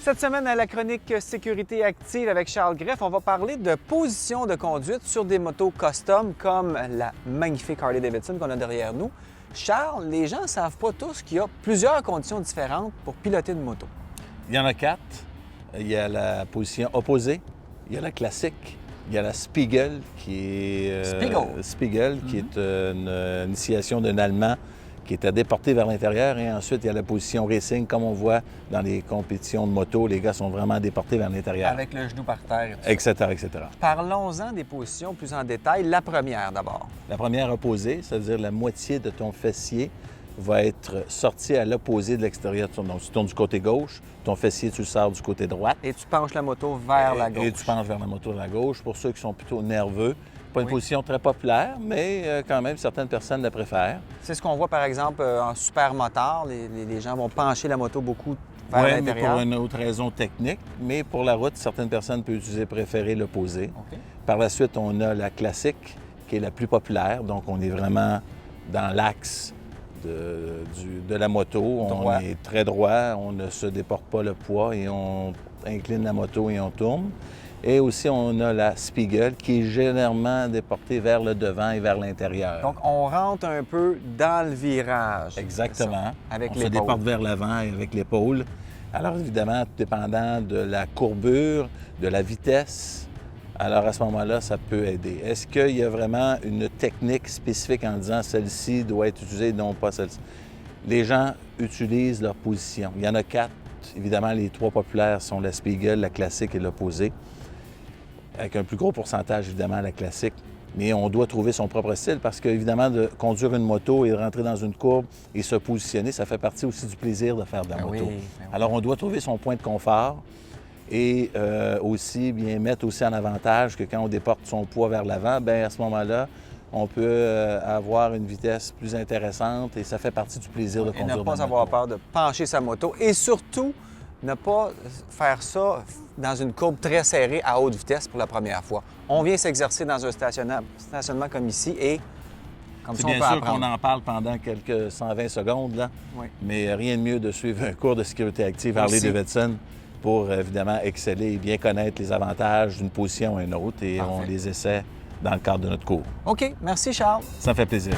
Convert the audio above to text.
Cette semaine, à la chronique Sécurité active avec Charles Greff, on va parler de position de conduite sur des motos custom comme la magnifique Harley-Davidson qu'on a derrière nous. Charles, les gens ne savent pas tous qu'il y a plusieurs conditions différentes pour piloter une moto. Il y en a 4. Il y a la position opposée, il y a la classique, il y a la Spiegel qui est, qui est une initiation d'un Allemand qui est à déporter vers l'intérieur. Et ensuite, il y a la position racing, comme on voit dans les compétitions de moto. Les gars sont vraiment déportés vers l'intérieur. Avec le genou par terre. Etc., etc. Parlons-en des positions plus en détail. La première d'abord. La première opposée, c'est-à-dire la moitié de ton fessier va être sorti à l'opposé de l'extérieur. Donc, tu tournes du côté gauche, ton fessier, tu le sors du côté droit. Et tu penches la moto vers la gauche. Et tu penches vers la moto vers la gauche. Pour ceux qui sont plutôt nerveux, pas une position très populaire, mais quand même, certaines personnes la préfèrent. C'est ce qu'on voit, par exemple, en supermotard. Les gens vont pencher la moto beaucoup vers l'intérieur. Oui, mais pour une autre raison technique. Mais pour la route, certaines personnes peuvent préférer l'opposé. Okay. Par la suite, on a la classique, qui est la plus populaire. Donc, on est vraiment dans l'axe de la moto. On est très droit, on ne se déporte pas le poids et on incline la moto et on tourne. Et aussi, on a la Spiegel qui est généralement déportée vers le devant et vers l'intérieur. Donc, on rentre un peu dans le virage. Exactement. Avec on se déporte vers l'avant et avec l'épaule. Alors, évidemment, tout dépendant de la courbure, de la vitesse, alors à ce moment-là, ça peut aider. Est-ce qu'il y a vraiment une technique spécifique en disant celle-ci doit être utilisée, non pas celle-ci? Les gens utilisent leur position. Il y en a 4. Évidemment, les 3 populaires sont la Spiegel, la classique et l'opposé. Avec un plus gros pourcentage, évidemment, la classique. Mais on doit trouver son propre style parce qu'évidemment, de conduire une moto et de rentrer dans une courbe et se positionner, ça fait partie aussi du plaisir de faire de la moto. Oui. Alors, on doit trouver son point de confort et aussi bien mettre aussi en avantage que quand on déporte son poids vers l'avant, bien à ce moment-là, on peut avoir une vitesse plus intéressante et ça fait partie du plaisir de conduire. Et ne pas avoir peur de pencher sa moto et surtout, ne pas faire ça dans une courbe très serrée à haute vitesse pour la première fois. On vient s'exercer dans un stationnement comme ici et comme ça, on peut apprendre. C'est bien sûr qu'on en parle pendant quelques 120 secondes, là. Oui. Mais rien de mieux de suivre un cours de sécurité active Harley-Davidson pour évidemment exceller et bien connaître les avantages d'une position à une autre et on les essaie dans le cadre de notre cours. OK. Merci, Charles. Ça me fait plaisir.